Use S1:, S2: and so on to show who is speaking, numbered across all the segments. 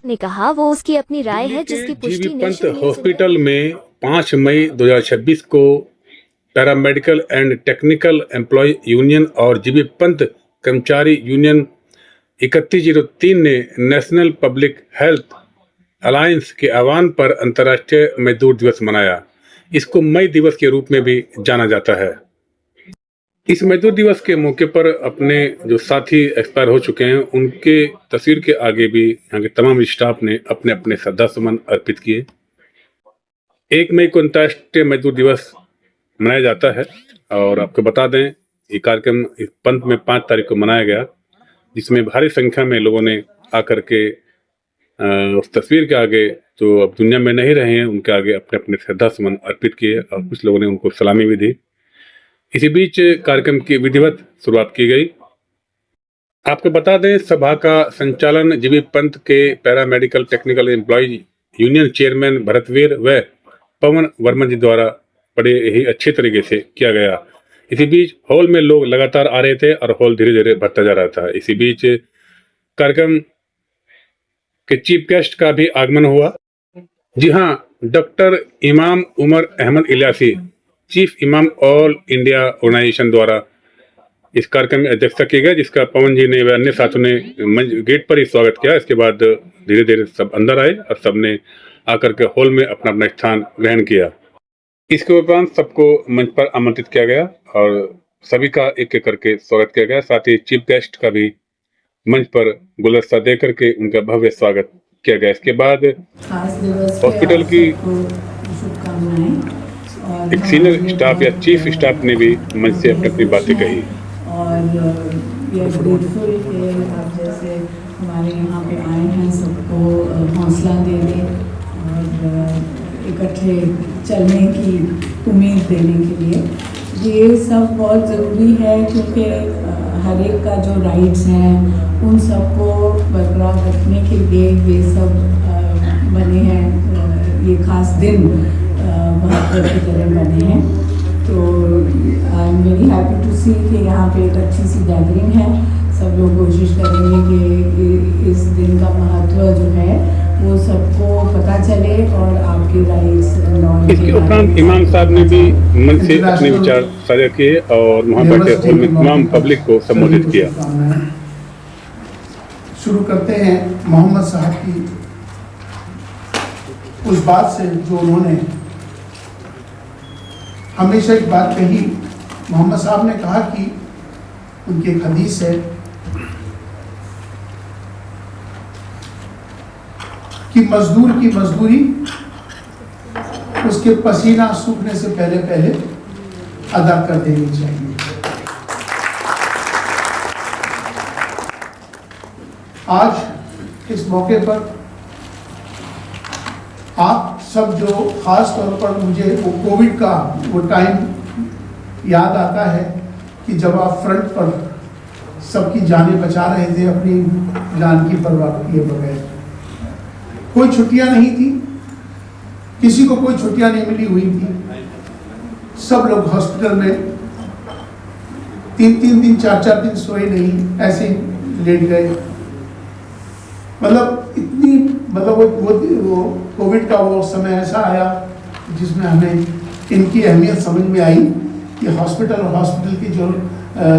S1: ने कहा वो उसकी अपनी राय है जिसकी पुष्टि
S2: जीबी पंत हॉस्पिटल में 5 मई 2026 को paramedical and technical employ union और जीबी पंत कर्मचारी यूनियन 3103 ने नेशनल पब्लिक हेल्थ अलायंस के आह्वान पर अंतर्राष्ट्रीय मजदूर दिवस मनाया। इसको मई दिवस के रूप में भी जाना जाता है। इस मजदूर दिवस के मौके पर अपने जो साथी एक्सपायर हो चुके हैं उनके तस्वीर के आगे भी यहाँ के तमाम स्टाफ ने अपने अपने श्रद्धा सुमन अर्पित किए। 1 मई को अंतर्राष्ट्रीय मजदूर दिवस मनाया जाता है और आपको बता दें ये कार्यक्रम इस पंत में 5 तारीख को मनाया गया, जिसमें भारी संख्या में लोगों ने आकर के उस तस्वीर के आगे जो अब दुनिया में नहीं रहे हैं उनके आगे अपने अपने श्रद्धा सुमन अर्पित किए और कुछ लोगों ने उनको सलामी भी दी। इसी बीच कार्यक्रम की विधिवत शुरुआत की गई। आपको बता दें सभा का संचालन जीबी पंत के paramedical technical employ union chairman Bharatveer व पवन वर्मा जी द्वारा बड़े ही अच्छे तरीके से किया गया। इसी बीच हॉल में लोग लगातार आ रहे थे और हॉल धीरे धीरे भरता जा रहा था। इसी बीच कार्यक्रम के चीफ गेस्ट का भी आगमन हुआ। जी हाँ, डॉक्टर इमाम उमर अहमद इलियासी चीफ इमाम ऑल इंडिया ऑर्गेनाइजेशन द्वारा इस कार्यक्रम में अध्यक्षता की गई, जिसका पवन जी ने व अन्य साथियों ने गेट पर ही स्वागत किया। इसके बाद धीरे धीरे सब अंदर आए और सबने आकर के हॉल में अपना अपना स्थान ग्रहण किया। इसके उपरांत सबको मंच पर आमंत्रित किया गया और सभी का एक एक करके स्वागत किया गया। साथ ही चीफ गेस्ट का भी मंच पर गुलदस्ता दे करके उनका भव्य स्वागत किया गया। इसके बाद हॉस्पिटल की एक सीनियर स्टाफ या चीफ स्टाफ ने भी मंच से अपनी अपनी बातें कही।
S3: और ये ग्रेटफुल कि आप जैसे हमारे यहाँ पे आए हैं, सबको हौसला देने और इकट्ठे चलने की उम्मीद देने के लिए। ये सब बहुत ज़रूरी है क्योंकि हर एक का जो राइट्स हैं उन सबको बरकरार रखने के लिए ये सब बने हैं, ये खास दिन महत्व की तरह बने हैं। तो I am very happy to see कि यहाँ पे एक अच्छी सी गैदरिंग है। सब लोग कोशिश करेंगे कि इस दिन का महत्व जो है वो सबको पता चले और आपके राइट्स।
S2: इसके उपरांत इमाम साहब ने भी मंच से अपने विचार साझा किए और वहाँ बैठे हॉल में तमाम पब्लिक को संबोधित किया।
S4: शुरू करते हैं मोहम्मद साहब की उस बात से जो उन्होंने हमेशा एक बात कही। मोहम्मद साहब ने कहा कि उनकी एक हदीस है कि मजदूर की मजदूरी उसके पसीना सूखने से पहले पहले अदा कर देनी चाहिए। आज इस मौके पर आप सब जो खास तौर पर मुझे वो कोविड का वो टाइम याद आता है कि जब आप फ्रंट पर सबकी जानें बचा रहे थे अपनी जान की परवाह किए बगैर। कोई छुट्टियां नहीं थी, किसी को कोई छुट्टियां नहीं मिली हुई थी। सब लोग हॉस्पिटल में 3-3 दिन 4-4 दिन सोए नहीं, ऐसे ही लेट गए। मतलब इतनी वो कोविड का वो समय ऐसा आया जिसमें हमें इनकी अहमियत समझ में आई कि हॉस्पिटल और हॉस्पिटल की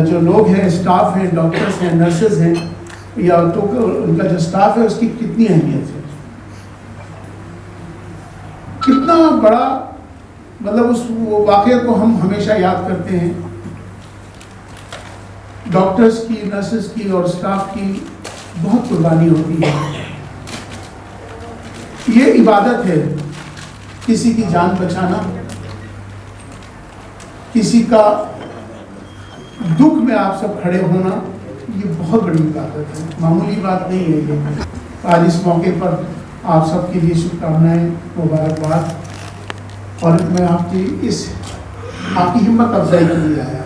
S4: जो लोग हैं, स्टाफ हैं, डॉक्टर्स हैं, नर्सेज हैं या तो उनका जो स्टाफ है उसकी कितनी अहमियत है, कितना बड़ा मतलब उस वाक़ये को हम हमेशा याद करते हैं। डॉक्टर्स की, नर्सेज की और स्टाफ की बहुत कुर्बानी होती है। ये इबादत है, किसी की जान बचाना, किसी का दुख में आप सब खड़े होना, ये बहुत बड़ी इबादत है, मामूली बात नहीं है ये। आज इस मौके पर आप सबके लिए शुभकामनाएं, मुबारकबाद। और मैं आपकी हिम्मत अफजाई के लिए आया।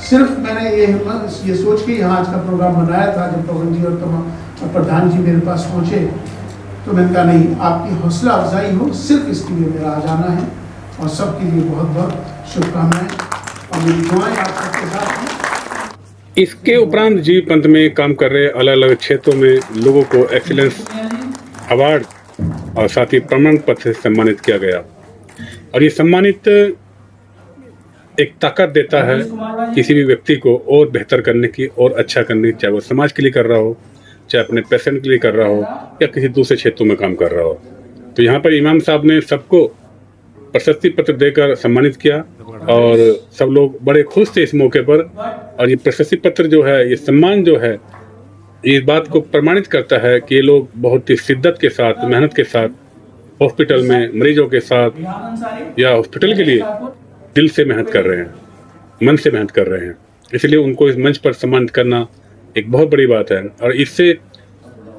S4: सिर्फ मैंने ये सोच के यहाँ आज का प्रोग्राम बनाया था। जब पवन जी और प्रधान जी मेरे पास पहुँचे तो मैंने कहा नहीं, आपकी हौसला अफजाई हो, सिर्फ इसके लिए मेरा आ जाना है। और सबके लिए बहुत बहुत शुभकामनाएं और मेरी दुआएं आप सबके साथ हैं।
S2: इसके उपरांत जीवी पंथ में काम कर रहे अलग अलग क्षेत्रों में लोगों को एक्सीलेंस अवार्ड और साथ ही प्रमाण पत्र से सम्मानित किया गया। और ये सम्मानित एक ताकत देता है किसी भी व्यक्ति को और बेहतर करने की और अच्छा करने की, चाहे वो समाज के लिए कर रहा हो, चाहे अपने पैशन के लिए कर रहा हो या किसी दूसरे क्षेत्रों में काम कर रहा हो। तो यहाँ पर इमाम साहब ने सबको प्रशस्ति पत्र देकर सम्मानित किया और सब लोग बड़े खुश थे इस मौके पर। और ये प्रशस्ति पत्र जो है, ये सम्मान जो है, ये बात को प्रमाणित करता है कि ये लोग बहुत ही शिद्दत के साथ, मेहनत के साथ हॉस्पिटल में मरीजों के साथ या हॉस्पिटल के लिए दिल से मेहनत कर रहे हैं, मन से मेहनत कर रहे हैं। इसलिए उनको इस मंच पर सम्मानित करना एक बहुत बड़ी बात है। और इससे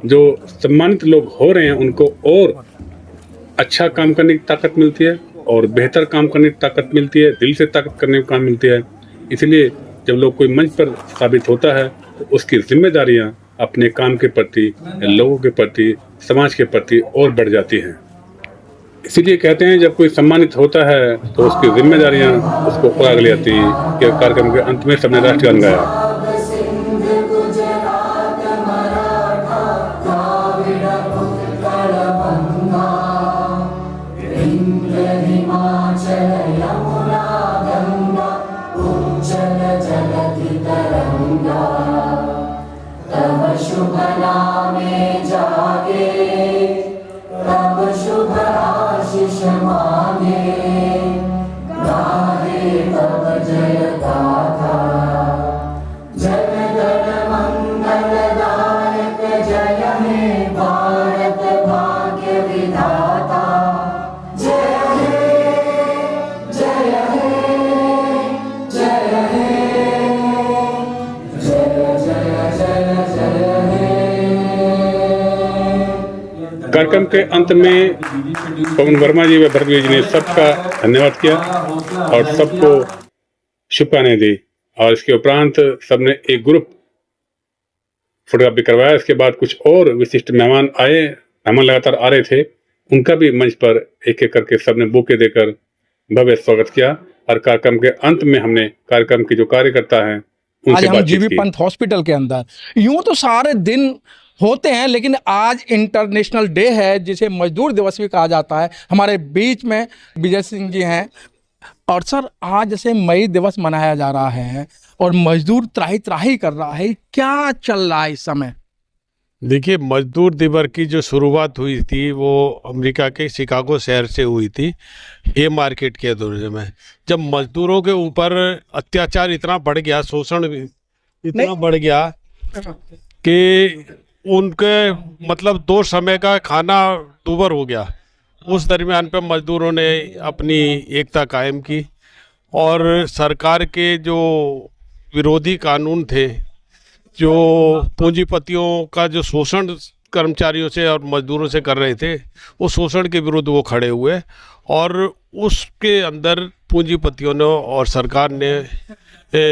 S2: जो सम्मानित लोग हो रहे हैं उनको और अच्छा काम करने की ताकत मिलती है और बेहतर काम करने की ताकत मिलती है, दिल से ताकत करने का काम मिलती है। इसलिए जब लोग कोई मंच पर साबित होता है तो उसकी जिम्मेदारियां अपने काम के प्रति, लोगों के प्रति, समाज के प्रति और बढ़ जाती हैं। इसीलिए कहते हैं जब कोई सम्मानित होता है तो उसकी जिम्मेदारियां उसको और आगे ले आती हैं। कि कार्यक्रम के अंत में सबने राष्ट्रगान गाया।
S5: शुभ नामे जागे, तब शुभ आशीष मांगे, गाहे तब जय गाथा। जन गण मंगलदायक जय हे भारत भाग्य विधाता। जय हे, जय हे, जय हे, जय जय जय जय हे।
S2: कार्यक्रम के अंत में पवन वर्मा जी व भरत जी ने सबका धन्यवाद किया और सबको शुभकामनाएं दी। और इसके उपरांत सबने एक ग्रुप फोटोग्राफी करवाया। इसके बाद कुछ और विशिष्ट मेहमान आए, मेहमान लगातार आ रहे थे, उनका भी मंच पर एक एक करके सबने बुके देकर भव्य स्वागत किया। और कार्यक्रम के अंत में हमने कार्यक्रम के जो कार्यकर्ता हैं
S6: आज
S2: उनसे
S6: हम
S2: बातचीत
S6: जीबी
S2: की।
S6: पंत हॉस्पिटल के अंदर यूं तो सारे दिन होते हैं, लेकिन आज इंटरनेशनल डे है जिसे मजदूर दिवस भी कहा जाता है। हमारे बीच में विजय सिंह जी हैं। और सर, आज जैसे मई दिवस मनाया जा रहा है और मजदूर त्राही त्राही कर रहा है, क्या चल रहा है इस समय?
S7: देखिए, मजदूर दिवस की जो शुरुआत हुई थी वो अमेरिका के शिकागो शहर से हुई थी, ए मार्केट के दौर में। जब मजदूरों के ऊपर अत्याचार इतना बढ़ गया, शोषण इतना बढ़ गया कि उनके मतलब 2 समय का खाना दूभर हो गया। उस दरमियान पे मजदूरों ने अपनी एकता कायम की और सरकार के जो विरोधी कानून थे, जो पूंजीपतियों का जो शोषण कर्मचारियों से और मजदूरों से कर रहे थे, उस शोषण के विरुद्ध वो खड़े हुए। और उसके अंदर पूंजीपतियों ने और सरकार ने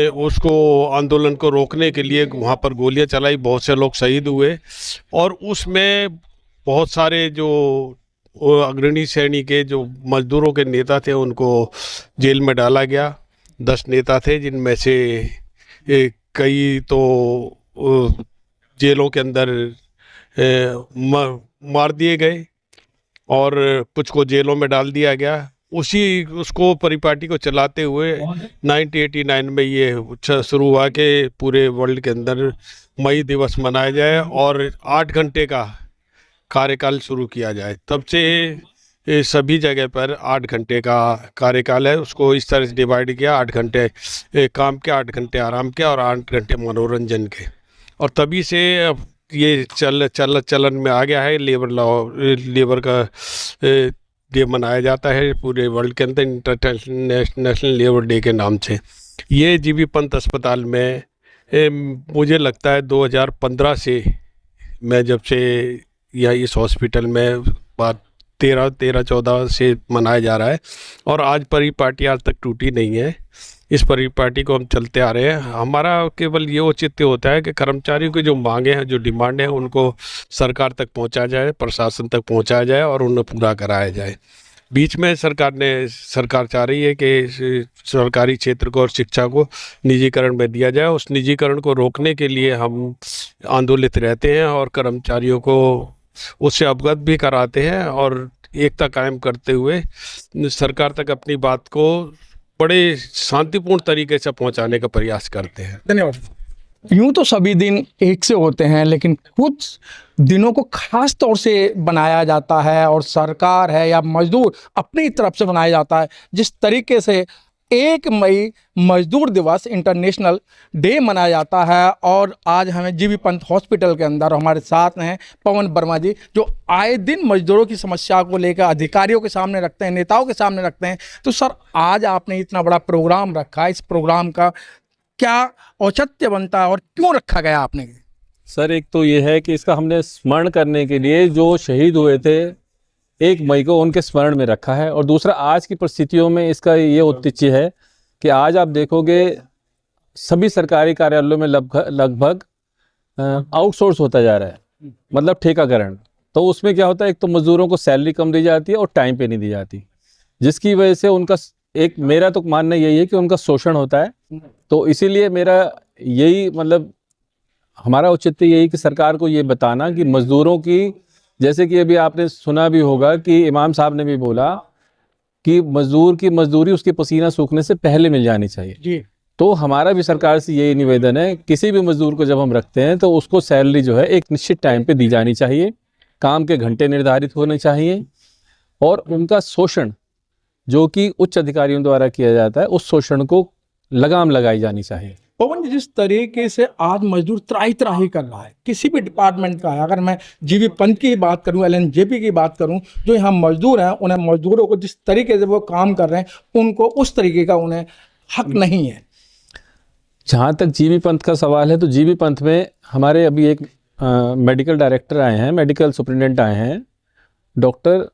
S7: उसको आंदोलन को रोकने के लिए वहाँ पर गोलियां चलाई, बहुत से लोग शहीद हुए। और उसमें बहुत सारे जो अग्रणी श्रेणी के जो मजदूरों के नेता थे उनको जेल में डाला गया। 10 नेता थे, जिनमें से कई तो जेलों के अंदर मार दिए गए और कुछ को जेलों में डाल दिया गया। उसको परिपाटी को चलाते हुए 1989 में ये शुरू हुआ कि पूरे वर्ल्ड के अंदर मई दिवस मनाया जाए और 8 घंटे का कार्यकाल शुरू किया जाए। तब से सभी जगह पर 8 घंटे का कार्यकाल है, उसको इस तरह से डिवाइड किया, 8 घंटे काम के, 8 घंटे आराम के और 8 घंटे मनोरंजन के। और तभी से अब ये चलन में आ गया है। लेबर का डे मनाया जाता है पूरे वर्ल्ड के अंदर, इंटरनेशनल लेबर डे के नाम से। ये जीबी पंत अस्पताल में मुझे लगता है 2015 से, मैं जब से यहाँ इस हॉस्पिटल में बात 13-14 से मनाया जा रहा है और आज परिपाटी आज तक टूटी नहीं है। इस परिपाटी को हम चलते आ रहे हैं। हमारा केवल ये औचित्य होता है कि कर्मचारियों की जो मांगे हैं, जो डिमांड है, उनको सरकार तक पहुंचाया जाए, प्रशासन तक पहुंचाया जाए और उन्हें पूरा कराया जाए। बीच में सरकार चाह रही है कि सरकारी क्षेत्र को और शिक्षा को निजीकरण में दिया जाए। उस निजीकरण को रोकने के लिए हम आंदोलित रहते हैं और कर्मचारियों को उससे अवगत भी कराते हैं और एकता कायम करते हुए सरकार तक अपनी बात को बड़े शांतिपूर्ण तरीके से पहुंचाने का प्रयास करते हैं।
S6: धन्यवाद। यूं तो सभी दिन एक से होते हैं, लेकिन कुछ दिनों को खास तौर से बनाया जाता है और सरकार है या मजदूर अपनी तरफ से बनाया जाता है। जिस तरीके से 1 मई मजदूर दिवस इंटरनेशनल डे मनाया जाता है और आज हमें जीबी पंत हॉस्पिटल के अंदर हमारे साथ हैं पवन वर्मा जी, जो आए दिन मजदूरों की समस्या को लेकर अधिकारियों के सामने रखते हैं, नेताओं के सामने रखते हैं। तो सर, आज आपने इतना बड़ा प्रोग्राम रखा, इस प्रोग्राम का क्या औचित्य बनता है और क्यों रखा गया आपने?
S8: सर, एक तो ये है कि इसका हमने स्मरण करने के लिए जो शहीद हुए थे 1 मई को, उनके स्मरण में रखा है। और दूसरा, आज की परिस्थितियों में इसका ये औचित्य है कि आज आप देखोगे सभी सरकारी कार्यालयों में लगभग आउटसोर्स होता जा रहा है, मतलब ठेकाकरण। तो उसमें क्या होता है, एक तो मजदूरों को सैलरी कम दी जाती है और टाइम पे नहीं दी जाती, जिसकी वजह से उनका मेरा तो मानना यही है कि उनका शोषण होता है। तो इसीलिए मेरा यही मतलब हमारा औचित्य यही कि सरकार को ये बताना कि मजदूरों की, जैसे कि अभी आपने सुना भी होगा कि इमाम साहब ने भी बोला कि मजदूर की मजदूरी उसके पसीना सूखने से पहले मिल जानी चाहिए जी। तो हमारा भी सरकार से यही निवेदन है, किसी भी मजदूर को जब हम रखते हैं तो उसको सैलरी जो है एक निश्चित टाइम पे दी जानी चाहिए, काम के घंटे निर्धारित होने चाहिए और उनका शोषण जो कि उच्च अधिकारियों द्वारा किया जाता है, उस शोषण को लगाम लगाई जानी चाहिए।
S6: पवन जी, जिस तरीके से आज मजदूर त्राही कर रहा है, किसी भी डिपार्टमेंट का है, अगर मैं जीबी पंत की बात करूं, LNJP की बात करूं, जो यहाँ मजदूर हैं, उन्हें मजदूरों को जिस तरीके से वो काम कर रहे हैं, उनको उस तरीके का उन्हें हक नहीं है।
S8: जहाँ तक जीबी पंत का सवाल है, तो जीबी पंत में हमारे अभी एक मेडिकल डायरेक्टर आए हैं, मेडिकल सुपरिटेंडेंट आए हैं, डॉक्टर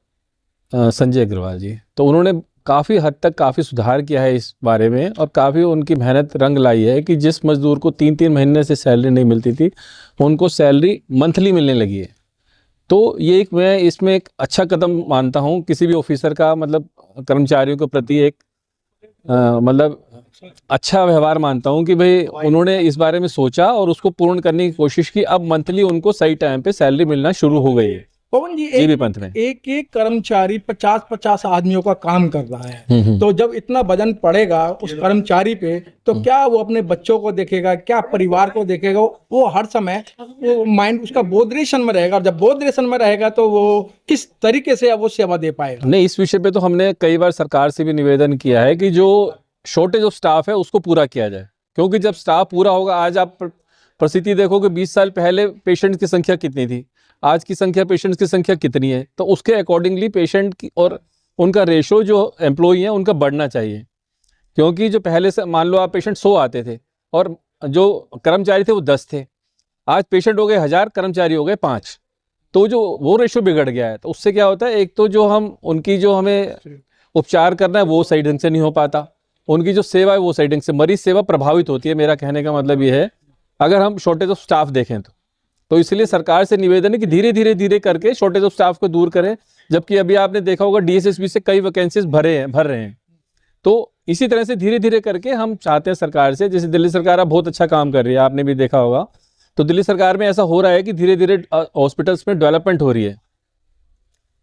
S8: संजय अग्रवाल जी। तो उन्होंने काफ़ी हद तक काफ़ी सुधार किया है इस बारे में और काफ़ी उनकी मेहनत रंग लाई है कि जिस मजदूर को 3-3 महीने से सैलरी नहीं मिलती थी, उनको सैलरी मंथली मिलने लगी है। तो ये मैं इसमें एक अच्छा कदम मानता हूँ किसी भी ऑफिसर का, मतलब कर्मचारियों के प्रति एक मतलब अच्छा व्यवहार मानता हूँ कि भाई उन्होंने इस बारे में सोचा और उसको पूर्ण करने की कोशिश की। अब मंथली उनको सही टाइम पे सैलरी मिलना शुरू हो गई है।
S6: पवन जी, एक कर्मचारी 50-50 आदमियों का काम कर रहा है, तो जब इतना वजन पड़ेगा उस कर्मचारी पे, तो क्या वो अपने बच्चों को देखेगा, क्या परिवार को देखेगा? वो हर समय वो माइंड उसका बोधरेशन में रहेगा, और जब बोधरेशन में रहेगा तो वो किस तरीके से वो सेवा दे पाएगा?
S8: नहीं, इस विषय पे तो हमने कई बार सरकार से भी निवेदन किया है कि जो शॉर्टेज ऑफ स्टाफ है उसको पूरा किया जाए, क्योंकि जब स्टाफ पूरा होगा, आज आप परिस्थिति देखो कि 20 साल पहले पेशेंट की संख्या कितनी थी, आज की संख्या पेशेंट्स की संख्या कितनी है, तो उसके अकॉर्डिंगली पेशेंट की और उनका रेशो जो एम्प्लॉई हैं उनका बढ़ना चाहिए। क्योंकि जो पहले से मान लो आप पेशेंट 100 आते थे और जो कर्मचारी थे वो 10 थे, आज पेशेंट हो गए 1000, कर्मचारी हो गए 5, तो जो वो रेशो बिगड़ गया है। तो उससे क्या होता है, एक तो जो हम उनकी जो हमें उपचार करना है वो सही ढंग से नहीं हो पाता, उनकी जो सेवा है वो सही ढंग से, मरीज सेवा प्रभावित होती है। मेरा कहने का मतलब ये है, अगर हम शॉर्टेज ऑफ स्टाफ देखें तो इसलिए सरकार से निवेदन है कि धीरे धीरे करके शॉर्टेज ऑफ स्टाफ को दूर करें। जबकि अभी आपने देखा होगा DSSB से कई वैकेंसीज भर रहे हैं। तो इसी तरह से धीरे धीरे करके हम चाहते हैं सरकार से, जैसे दिल्ली सरकार अब बहुत अच्छा काम कर रही है, आपने भी देखा होगा, तो दिल्ली सरकार में ऐसा हो रहा है कि धीरे धीरे हॉस्पिटल्स में डेवलपमेंट हो रही है।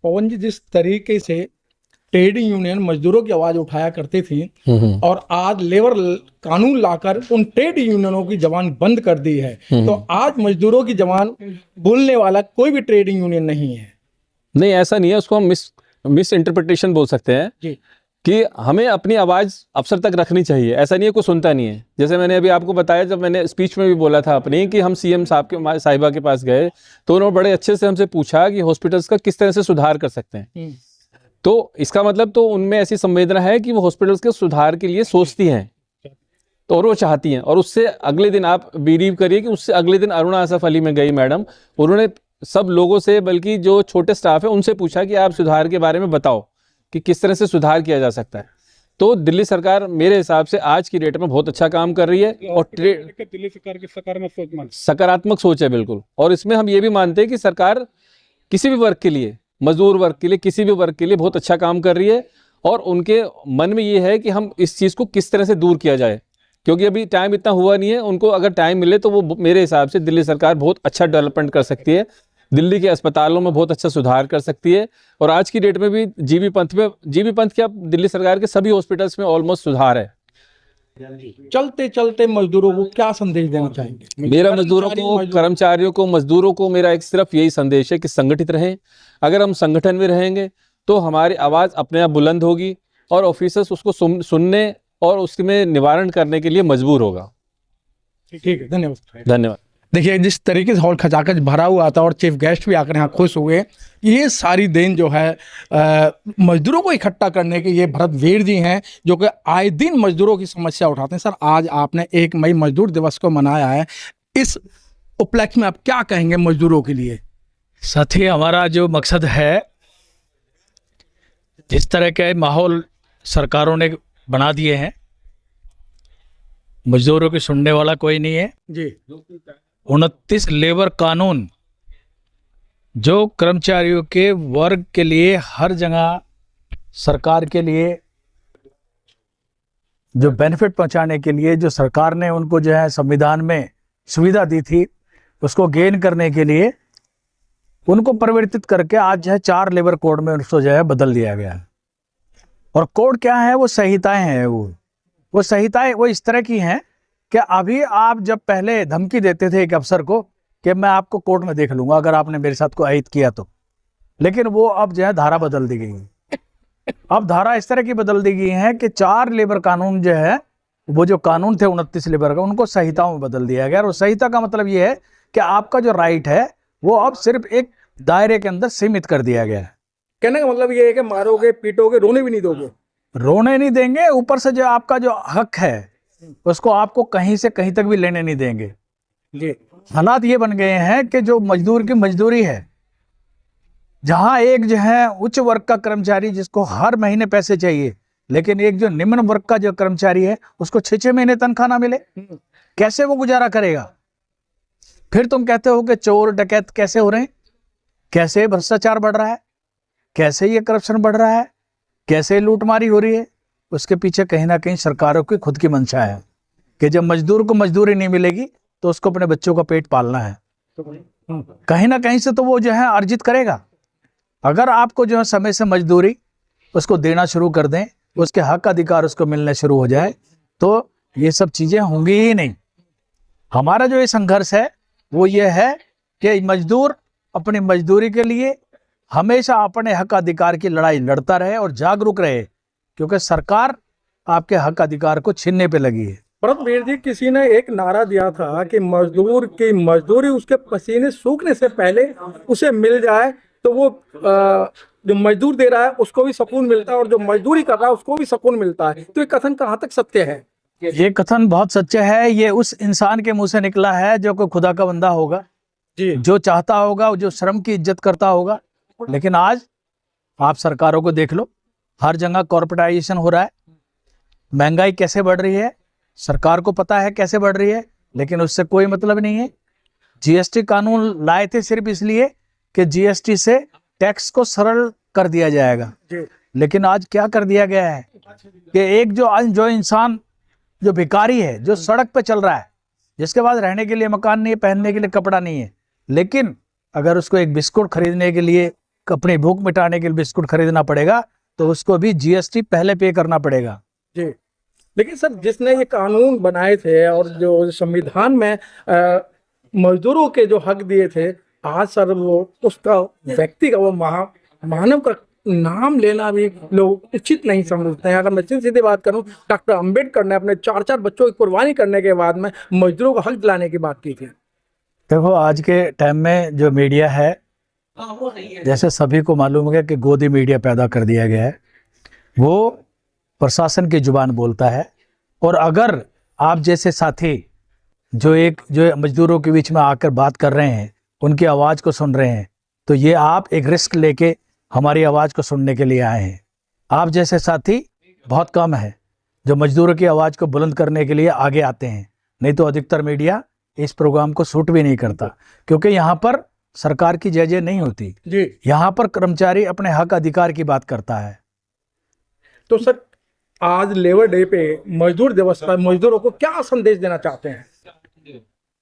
S6: पवन जी, जिस तरीके से ट्रेड यूनियन मजदूरों की आवाज उठाया करती थी और आज लेबर कानून लाकर उन ट्रेड यूनियनों की जबान बंद कर दी है, तो आज मजदूरों की जबान बोलने वाला कोई भी ट्रेड यूनियन नहीं है।
S8: नहीं, ऐसा नहीं है, उसको हम मिस इंटरप्रिटेशन बोल सकते हैं जी, कि हमें अपनी आवाज़ अफसर तक रखनी चाहिए। ऐसा नहीं है कोई सुनता नहीं है। जैसे मैंने अभी आपको बताया, जब मैंने स्पीच में भी बोला था अपनी, कि हम CM साहिबा के पास गए तो उन्होंने बड़े अच्छे से हमसे पूछा कि हॉस्पिटल्स का किस तरह से सुधार कर सकते हैं। तो इसका मतलब तो उनमें ऐसी संवेदना है कि वो हॉस्पिटल्स के सुधार के लिए सोचती हैं, तो और वो चाहती हैं। और उससे अगले दिन आप बिलीव करिए कि उससे अगले दिन अरुणा असफ अली में गई मैडम, उन्होंने सब लोगों से, बल्कि जो छोटे स्टाफ है उनसे पूछा कि आप सुधार के बारे में बताओ कि किस तरह से सुधार किया जा सकता है। तो दिल्ली सरकार मेरे हिसाब से आज की डेट में बहुत अच्छा काम कर रही है और
S2: दिल्ली सरकार की
S8: सकारात्मक सोच है बिल्कुल। और इसमें हम ये भी मानते हैं कि सरकार किसी भी वर्ग के लिए, मजदूर वर्ग के लिए, किसी भी वर्ग के लिए बहुत अच्छा काम कर रही है और उनके मन में ये है कि हम इस चीज़ को किस तरह से दूर किया जाए, क्योंकि अभी टाइम इतना हुआ नहीं है। उनको अगर टाइम मिले तो वो मेरे हिसाब से दिल्ली सरकार बहुत अच्छा डेवलपमेंट कर सकती है, दिल्ली के अस्पतालों में बहुत अच्छा सुधार कर सकती है। और आज की डेट में भी जीबी पंथ क्या दिल्ली सरकार के सभी हॉस्पिटल्स में ऑलमोस्ट सुधार है।
S6: चलते चलते मजदूरों को क्या संदेश देना चाहेंगे?
S8: मेरा मजदूरों को, कर्मचारियों को, मजदूरों को मेरा एक सिर्फ यही संदेश है कि संगठित रहें। अगर हम संगठन में रहेंगे तो हमारी आवाज़ अपने आप बुलंद होगी और ऑफिसर्स उसको सुनने और उसमें निवारण करने के लिए मजबूर होगा।
S6: ठीक है, धन्यवाद।
S8: धन्यवाद।
S6: देखिए जिस तरीके से हॉल खचाखच भरा हुआ था और चीफ गेस्ट भी आकर यहाँ खुश हुए, ये सारी देन जो है मजदूरों को इकट्ठा करने के ये भरत वीर जी हैं जो कि आए दिन मजदूरों की समस्या उठाते हैं। सर, आज आपने 1 मई मजदूर दिवस को मनाया है, इस उपलक्ष्य में आप क्या कहेंगे मजदूरों के लिए?
S9: साथी, हमारा जो मकसद है, जिस तरह के माहौल सरकारों ने बना दिए हैं, मजदूरों की सुनने वाला कोई नहीं है
S6: जी।
S9: 29 लेबर कानून जो कर्मचारियों के वर्ग के लिए हर जगह सरकार के लिए जो बेनिफिट पहुंचाने के लिए जो सरकार ने उनको जो है संविधान में सुविधा दी थी, उसको गेन करने के लिए उनको परिवर्तित करके आज जो है 4 लेबर कोड में उसको जो है बदल दिया गया है। और कोड क्या है? वो संहिताएं हैं। वो संहिताएं वो इस तरह की हैं कि अभी आप जब पहले धमकी देते थे एक अफसर को कि मैं आपको कोर्ट में देख लूंगा अगर आपने मेरे साथ कोई अहित किया तो, लेकिन वो अब जो है धारा बदल दी गई है। अब धारा इस तरह की बदल दी गई है कि 4 लेबर कानून जो है, वो जो कानून थे 29 लेबर का, उनको संहिताओं में बदल दिया गया। और संहिता का मतलब ये है कि आपका जो राइट है वो अब सिर्फ एक दायरे के अंदर सीमित कर दिया गया है।
S6: कहने का मतलब ये है कि मारोगे, पीटोगे, रोने भी नहीं दोगे?
S9: रोने नहीं देंगे, ऊपर से जो आपका जो हक है उसको आपको कहीं से कहीं तक भी लेने नहीं देंगे
S6: जी।
S9: हालात ये बन गए हैं कि जो मजदूर की मजदूरी है, जहां एक जो है उच्च वर्ग का कर्मचारी जिसको हर महीने पैसे चाहिए, लेकिन एक जो निम्न वर्ग का जो कर्मचारी है उसको 6-6 महीने तनख्वाह ना मिले, कैसे वो गुजारा करेगा? फिर तुम कहते हो कि चोर डकैत कैसे हो रहे हैं, कैसे भ्रष्टाचार बढ़ रहा है, कैसे ये करप्शन बढ़ रहा है, कैसे लूटमारी हो रही है? उसके पीछे कहीं ना कहीं सरकारों की खुद की मंशा है कि जब मजदूर को मजदूरी नहीं मिलेगी तो उसको अपने बच्चों का पेट पालना है, कहीं ना कहीं से तो वो जो है अर्जित करेगा। अगर आपको जो है समय से मजदूरी उसको देना शुरू कर दें, उसके हक अधिकार उसको मिलने शुरू हो जाए, तो ये सब चीज़ें होंगी ही नहीं। हमारा जो ये संघर्ष है वो ये है कि मजदूर अपनी मजदूरी के लिए हमेशा अपने हक अधिकार की लड़ाई लड़ता रहे और जागरूक रहे, क्योंकि सरकार आपके हक अधिकार को छीनने पे लगी है।
S6: भरत वीर जी, किसी ने एक नारा दिया था कि मजदूर की मजदूरी उसके पसीने सूखने से पहले उसे मिल जाए तो वो जो मजदूर दे रहा है उसको भी सुकून मिलता है और जो मजदूरी कर रहा है उसको भी सुकून मिलता है। तो ये कथन कहाँ तक सत्य है?
S9: ये कथन बहुत सच्चा है। ये उस इंसान के मुंह से निकला है जो कोई खुदा का बंदा होगा
S6: जी,
S9: जो चाहता होगा, जो श्रम की इज्जत करता होगा। लेकिन आज आप सरकारों को देख लो, हर जगह कॉर्पोरेटाइजेशन हो रहा है, महंगाई कैसे बढ़ रही है सरकार को पता है कैसे बढ़ रही है, लेकिन उससे कोई मतलब नहीं है। जीएसटी कानून लाए थे सिर्फ इसलिए कि जीएसटी से टैक्स को सरल कर दिया जाएगा, लेकिन आज क्या कर दिया गया है कि एक जो इंसान जो भिखारी है, जो सड़क पे चल रहा है, जिसके पास रहने के लिए मकान नहीं है, पहनने के लिए कपड़ा नहीं है, लेकिन अगर उसको एक बिस्कुट खरीदने के लिए, अपनी भूख मिटाने के लिए बिस्कुट खरीदना पड़ेगा तो उसको भी जीएसटी पहले पे करना पड़ेगा
S6: जी। लेकिन सर, जिसने ये कानून बनाए थे और जो संविधान में मजदूरों के जो हक दिए थे, आज सर वो उसका व्यक्ति का, वो मानव का नाम लेना भी लोग उचित नहीं समझते हैं। अगर मैं सीधी बात करूं, डॉक्टर अंबेडकर ने अपने 4-4 बच्चों की कुर्बानी करने के बाद में मजदूरों को हक दिलाने की बात की थी।
S9: देखो, आज के टाइम में जो मीडिया है, जैसे सभी को मालूम है कि गोदी मीडिया पैदा कर दिया गया है, वो प्रशासन की जुबान बोलता है। और अगर आप जैसे साथी जो मजदूरों के बीच में आकर बात कर रहे हैं, उनकी आवाज़ को सुन रहे हैं, तो ये आप एक रिस्क लेके हमारी आवाज़ को सुनने के लिए आए हैं। आप जैसे साथी बहुत कम है जो मजदूरों की आवाज़ को बुलंद करने के लिए आगे आते हैं। नहीं तो अधिकतर मीडिया इस प्रोग्राम को शूट भी नहीं करता, क्योंकि यहाँ पर सरकार की जय जय नहीं होती
S6: जी।
S9: यहाँ पर कर्मचारी अपने हक अधिकार की बात करता है।
S6: तो सर आज लेबर डे पे, मजदूर दिवस पर मजदूरों को क्या संदेश देना चाहते हैं?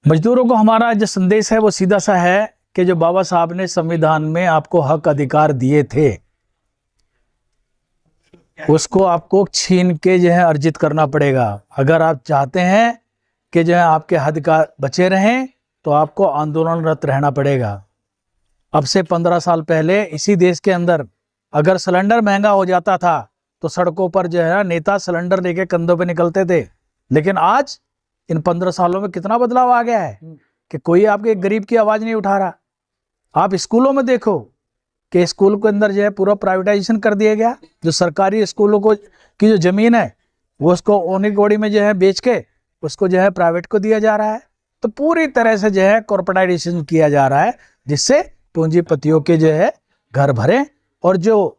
S9: मजदूरों को हमारा जो संदेश है वो सीधा सा है कि जो बाबा साहब ने संविधान में आपको हक अधिकार दिए थे उसको आपको छीन के जो है अर्जित करना पड़ेगा। अगर आप चाहते हैं कि जो है आपके अधिकार बचे रहें तो आपको आंदोलनरत रहना पड़ेगा। अब से 15 साल पहले इसी देश के अंदर अगर सिलेंडर महंगा हो जाता था तो सड़कों पर जो है नेता सिलेंडर लेके कंधों पे निकलते थे, लेकिन आज इन 15 सालों में कितना बदलाव आ गया है कि कोई आपके गरीब की आवाज़ नहीं उठा रहा। आप स्कूलों में देखो कि स्कूल के अंदर जो है पूरा प्राइवेटाइजेशन कर दिया गया। जो सरकारी स्कूलों को की जो ज़मीन है वो उसको ओनी गोड़ी में जो है बेच के उसको जो है प्राइवेट को दिया जा रहा है। तो पूरी तरह से जो है कॉर्पोरेटाइजेशन किया जा रहा है, जिससे पूंजीपतियों के जो है घर भरे और जो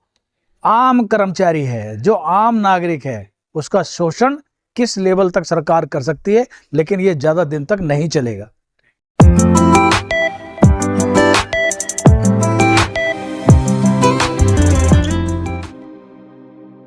S9: आम कर्मचारी है, जो आम नागरिक है, उसका शोषण किस लेवल तक सरकार कर सकती है, लेकिन ये ज़्यादा दिन तक नहीं चलेगा।